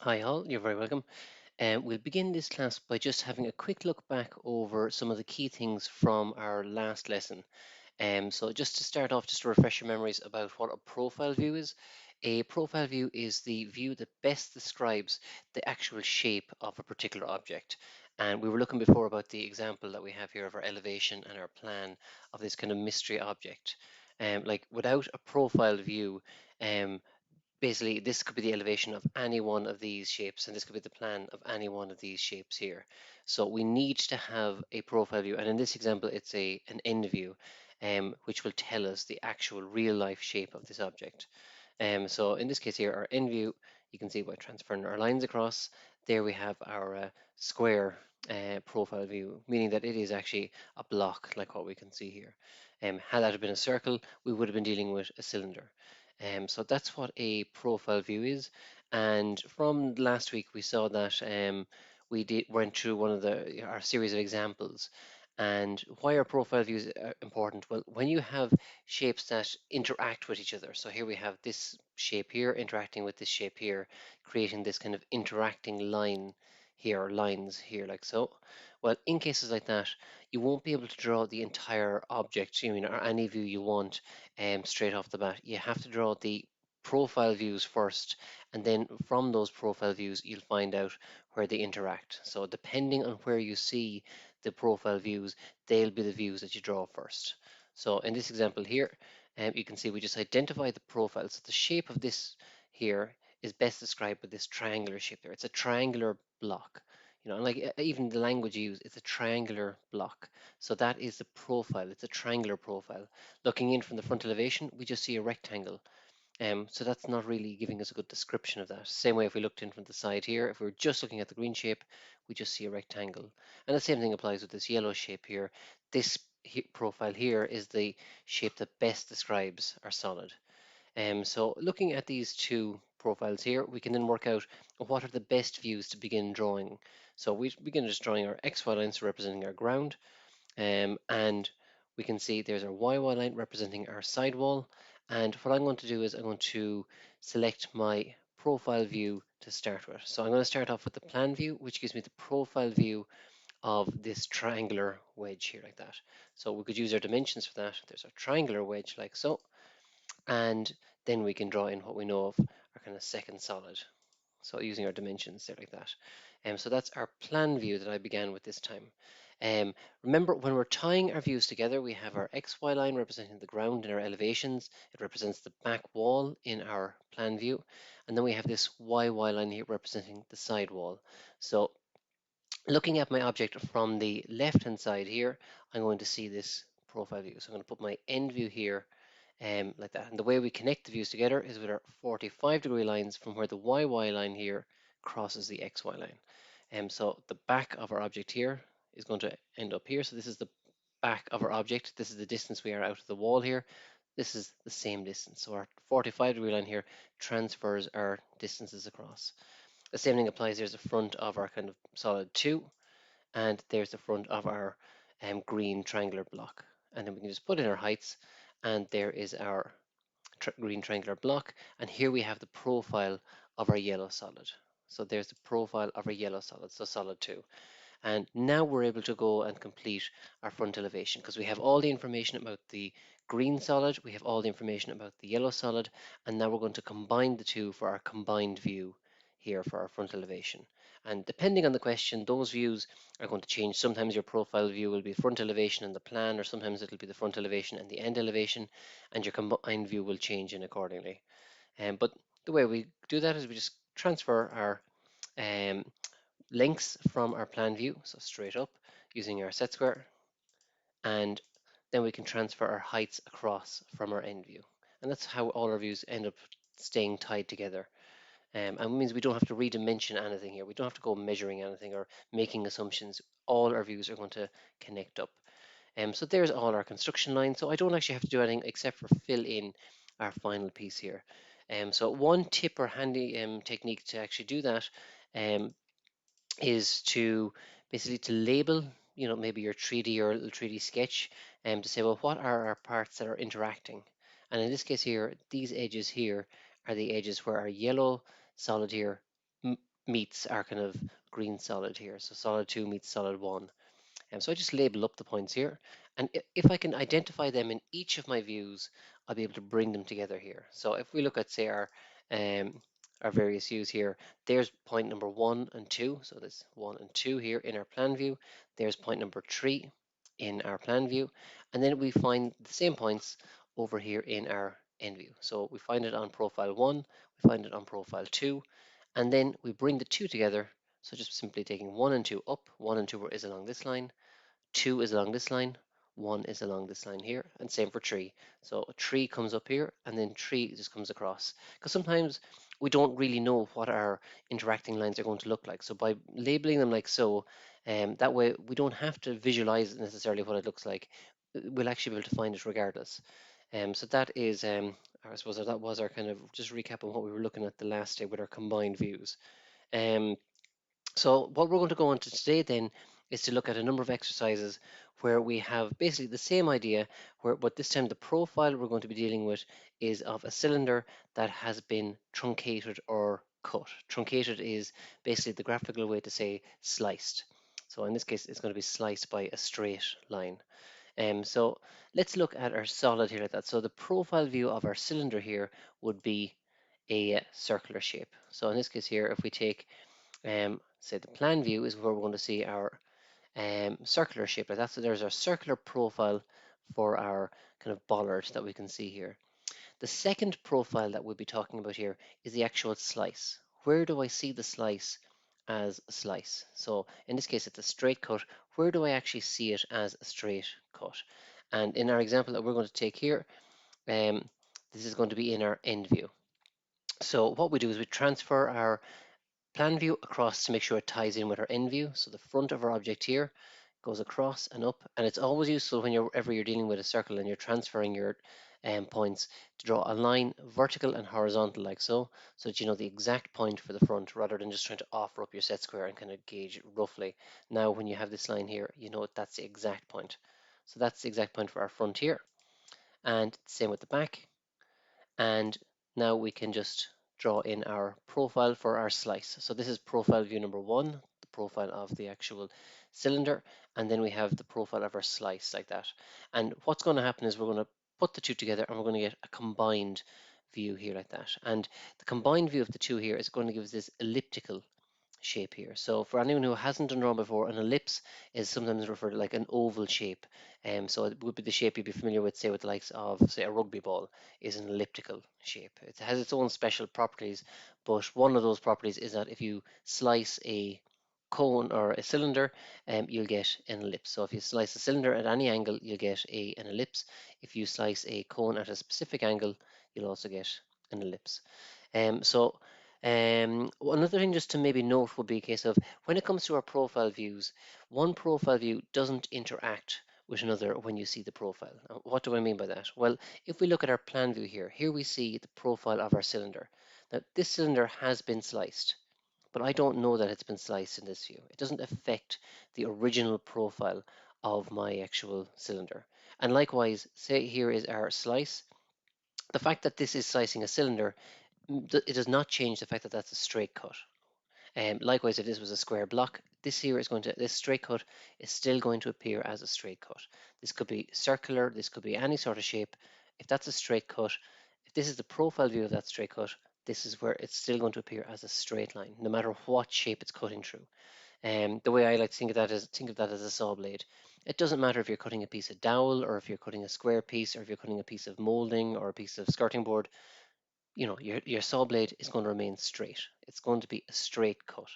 Hi all, you're very welcome. We'll begin this class by just having a quick look back over some of the key things from our last lesson. So just to start off, just to refresh your memories about what a profile view is. A profile view is the view that best describes the actual shape of a particular object. And we were looking before about the example that we have here of our elevation and our plan of this kind of mystery object. Like without a profile view, um, basically this could be the elevation of any one of these shapes, and this could be the plan of any one of these shapes here. So we need to have a profile view, and in this example it's an end view, which will tell us the actual real life shape of this object. So in this case here, our end view, you can see by transferring our lines across, there we have our square profile view, meaning that it is actually a block like what we can see here. Had that been a circle, we would have been dealing with a cylinder. So that's what a profile view is. And from last week, we saw that went through one of our series of examples. And why are profile views important? Well, when you have shapes that interact with each other. So here we have this shape here interacting with this shape here, creating this kind of interacting line here, or lines here, like so. Well, in cases like that, you won't be able to draw the entire object, or any view you want straight off the bat. You have to draw the profile views first, and then from those profile views, you'll find out where they interact. So depending on where you see the profile views, they'll be the views that you draw first. So in this example here, you can see we just identify the profile. So the shape of this here is best described with this triangular shape there. It's a triangular block. And like even the language used, it's a triangular block. So that is the profile. It's a triangular profile. Looking in from the front elevation, we just see a rectangle. So that's not really giving us a good description of that. Same way if we looked in from the side here, if we were just looking at the green shape, we just see a rectangle. And the same thing applies with this yellow shape here. This profile here is the shape that best describes our solid. So looking at these two profiles here, we can then work out what are the best views to begin drawing. So we begin just drawing our XY lines representing our ground, and we can see there's our YY line representing our sidewall. And what I'm going to do is I'm going to select my profile view to start with. So I'm going to start off with the plan view, which gives me the profile view of this triangular wedge here like that. So we could use our dimensions for that. There's a triangular wedge like so, and then we can draw in what we know of our kind of second solid. So using our dimensions there like that. So that's our plan view that I began with this time. Remember, when we're tying our views together, we have our XY line representing the ground in our elevations. It represents the back wall in our plan view. And then we have this YY line here representing the side wall. So looking at my object from the left-hand side here, I'm going to see this profile view. So I'm going to put my end view here like that. And the way we connect the views together is with our 45-degree lines from where the YY line here crosses the XY line. So the back of our object here is going to end up here. So this is the back of our object. This is the distance we are out of the wall here. This is the same distance. So our 45-degree line here transfers our distances across. The same thing applies. There's the front of our kind of solid 2, and there's the front of our green triangular block. And then we can just put in our heights, and there is our green triangular block. And here we have the profile of our yellow solid. So there's the profile of our yellow solid, so solid 2. And now we're able to go and complete our front elevation because we have all the information about the green solid, we have all the information about the yellow solid, and now we're going to combine the two for our combined view here for our front elevation. And depending on the question, those views are going to change. Sometimes your profile view will be front elevation and the plan, or sometimes it'll be the front elevation and the end elevation, and your combined view will change in accordingly. But the way we do that is we just transfer our um, lengths from our plan view, so straight up using our set square, and then we can transfer our heights across from our end view. And that's how all our views end up staying tied together. And it means we don't have to redimension anything here. We don't have to go measuring anything or making assumptions. All our views are going to connect up. So there's all our construction lines. So I don't actually have to do anything except for fill in our final piece here. So one tip or handy technique to actually do that um, is to basically to label, maybe your 3D or a little 3D sketch, and to say, well, what are our parts that are interacting? And in this case here, these edges here are the edges where our yellow solid here meets our kind of green solid here. So solid 2 meets solid 1. So I just label up the points here, and if I can identify them in each of my views, I'll be able to bring them together here. So if we look at, say, our various views here, there's point number 1 and 2, so there's 1 and 2 here in our plan view. There's point number 3 in our plan view, and then we find the same points over here in our end view. So we find it on profile 1, we find it on profile 2, and then we bring the two together. So just simply taking 1 and 2 up, 1 and 2 is along this line, 2 is along this line, 1 is along this line here, and same for 3. So 3 comes up here, and then 3 just comes across. Because sometimes we don't really know what our interacting lines are going to look like. So by labeling them like so, that way we don't have to visualize necessarily what it looks like. We'll actually be able to find it regardless. So that is, I suppose that was our kind of just recap on what we were looking at the last day with our combined views. Um, so what we're going to go on to today then is to look at a number of exercises where we have basically the same idea, but this time the profile we're going to be dealing with is of a cylinder that has been truncated or cut. Truncated is basically the graphical way to say sliced. So in this case, it's going to be sliced by a straight line. So let's look at our solid here like that. So the profile view of our cylinder here would be a circular shape. So in this case here, if we take say the plan view is where we're going to see our circular shape like that. So there's our circular profile for our kind of bollard that we can see here. The second profile that we'll be talking about here is the actual slice. Where do I see the slice as a slice? So in this case, it's a straight cut. Where do I actually see it as a straight cut? And in our example that we're going to take here, this is going to be in our end view. So what we do is we transfer our plan view across to make sure it ties in with our end view. So the front of our object here goes across and up, and it's always useful whenever you're dealing with a circle and you're transferring your points to draw a line vertical and horizontal like so, so that you know the exact point for the front rather than just trying to offer up your set square and kind of gauge it roughly. Now when you have this line here, you know that's the exact point. So that's the exact point for our front here, and same with the back. And now we can just draw in our profile for our slice. So this is profile view number 1, the profile of the actual cylinder, and then we have the profile of our slice like that. And what's going to happen is we're going to put the two together and we're going to get a combined view here like that. And the combined view of the two here is going to give us this elliptical shape here. So for anyone who hasn't done drawn before, an ellipse is sometimes referred to like an oval shape. So it would be the shape you'd be familiar with, say, with the likes of, say, a rugby ball is an elliptical shape. It has its own special properties, but one of those properties is that if you slice a cone or a cylinder, you'll get an ellipse. So if you slice a cylinder at any angle, you'll get an ellipse. If you slice a cone at a specific angle, you'll also get an ellipse. Another thing just to maybe note would be a case of when it comes to our profile views, one profile view doesn't interact with another when you see the profile. Now, what do I mean by that? Well, if we look at our plan view here we see the profile of our cylinder. Now, this cylinder has been sliced, but I don't know that it's been sliced in this view. It doesn't affect the original profile of my actual cylinder. And likewise, say here is our slice. The fact that this is slicing a cylinder, it does not change the fact that that's a straight cut. Likewise, if this was a square block, this straight cut is still going to appear as a straight cut. This could be circular, this could be any sort of shape. If that's a straight cut, if this is the profile view of that straight cut, this is where it's still going to appear as a straight line, no matter what shape it's cutting through. The way I like to think of that is a saw blade. It doesn't matter if you're cutting a piece of dowel or if you're cutting a square piece or if you're cutting a piece of molding or a piece of skirting board, your saw blade is going to remain straight. It's going to be a straight cut.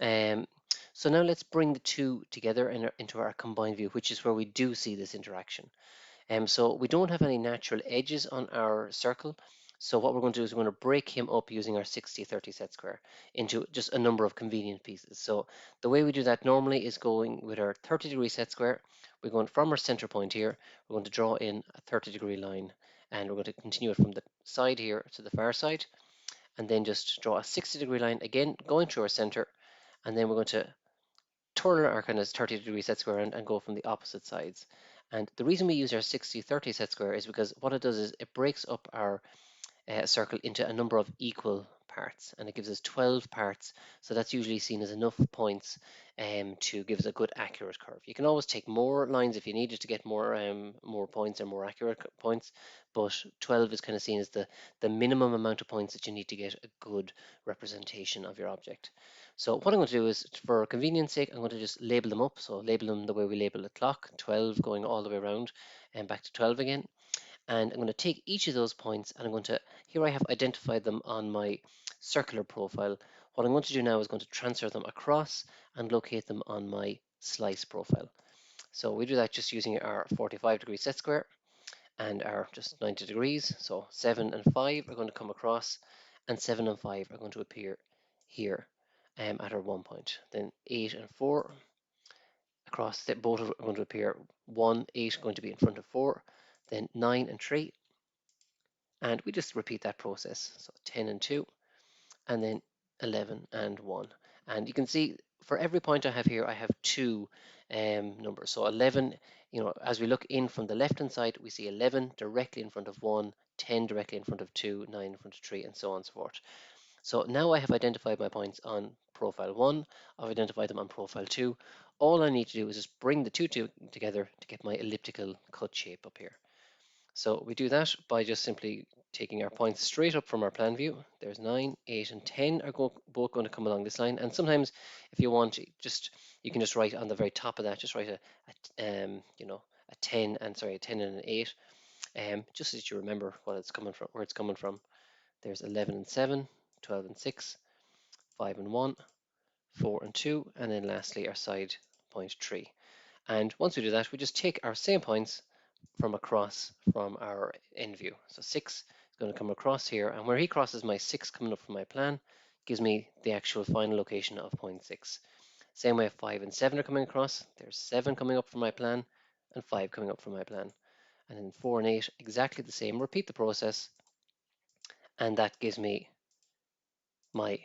Um, so now let's bring the two together into our combined view, which is where we do see this interaction. So we don't have any natural edges on our circle. So what we're going to do is we're going to break him up using our 60-30 set square into just a number of convenient pieces. So the way we do that normally is going with our 30-degree set square. We're going from our center point here. We're going to draw in a 30-degree line, and we're going to continue it from the side here to the far side, and then just draw a 60-degree line again going through our center, and then we're going to turn our kind of 30-degree set square and go from the opposite sides. And the reason we use our 60-30 set square is because what it does is it breaks up our circle into a number of equal parts, and it gives us 12 parts, so that's usually seen as enough points to give us a good accurate curve. You can always take more lines if you needed to get more points or more accurate points, but 12 is kind of seen as the minimum amount of points that you need to get a good representation of your object. So what I'm going to do is, for convenience sake, I'm going to just label them up. So label them the way we label a clock, 12 going all the way around and back to 12 again. And I'm going to take each of those points and I'm going to, here I have identified them on my circular profile. What I'm going to do now is going to transfer them across and locate them on my slice profile. So we do that just using our 45-degree set square and our just 90 degrees. So 7 and 5 are going to come across, and 7 and 5 are going to appear here at our 1 point. Then 8 and 4 across, that both are going to appear 1, 8 going to be in front of 4, then 9 and 3, and we just repeat that process. So 10 and 2, and then 11 and 1. And you can see for every point I have here, I have two numbers. So 11, as we look in from the left hand side, we see 11 directly in front of 1, 10 directly in front of 2, 9 in front of 3, and so on and so forth. So now I have identified my points on profile 1, I've identified them on profile 2. All I need to do is just bring the two together to get my elliptical cut shape up here. So we do that by just simply taking our points straight up from our plan view. There's 9, 8, and 10 are both going to come along this line. And sometimes, if you want, you can just write on the very top of that, just write a 10 and sorry, a 10 and an 8, just so that you remember what it's coming from, where it's coming from. There's 11 and 7, 12 and 6, 5 and 1, 4 and 2, and then lastly our side point 3. And once we do that, we just take our same points from across from our end view. So 6 is going to come across here, and where he crosses my 6 coming up from my plan gives me the actual final location of point 6. Same way 5 and 7 are coming across. There's 7 coming up from my plan and 5 coming up from my plan. And then 4 and 8, exactly the same. Repeat the process, and that gives me my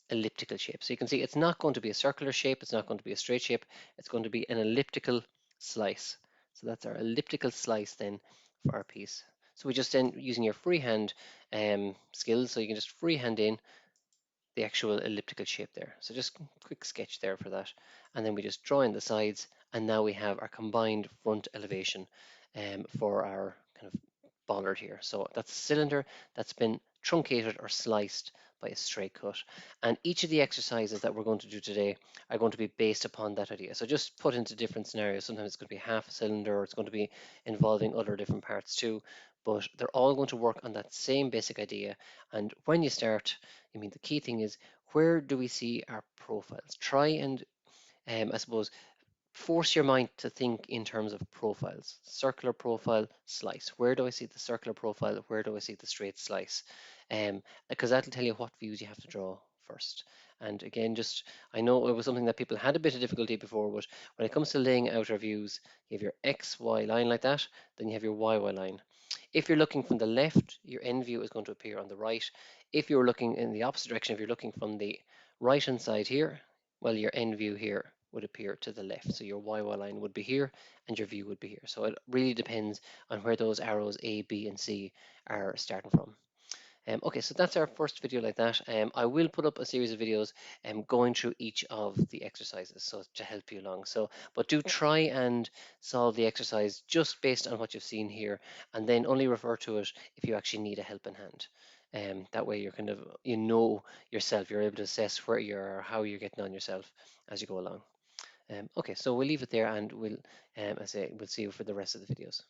elliptical shape. So you can see it's not going to be a circular shape, it's not going to be a straight shape, it's going to be an elliptical slice. So that's our elliptical slice then for our piece. So we just then, using your freehand skills, so you can just freehand in the actual elliptical shape there. So just quick sketch there for that. And then we just draw in the sides, and now we have our combined front elevation for our kind of bollard here. So that's a cylinder that's been truncated or sliced by a straight cut. And each of the exercises that we're going to do today are going to be based upon that idea. So just put into different scenarios. Sometimes it's going to be half a cylinder, or it's going to be involving other different parts too, but they're all going to work on that same basic idea. And when you start, the key thing is, where do we see our profiles? Try and, I suppose, force your mind to think in terms of profiles. Circular profile, slice. Where do I see the circular profile? Where do I see the straight slice? Because that'll tell you what views you have to draw first. And again, I know it was something that people had a bit of difficulty before, but when it comes to laying out our views, you have your X, Y line like that, then you have your Y, Y line. If you're looking from the left, your end view is going to appear on the right. If you're looking in the opposite direction, if you're looking from the right hand side here, well, your end view here would appear to the left. So your YY line would be here and your view would be here. So it really depends on where those arrows A, B, and C are starting from. Okay, so that's our first video like that. I will put up a series of videos going through each of the exercises, so to help you along. But do try and solve the exercise just based on what you've seen here, and then only refer to it if you actually need a helping hand. That way you're kind of, yourself, you're able to assess where you are, how you're getting on yourself as you go along. Okay, so we'll leave it there, and we'll see you for the rest of the videos.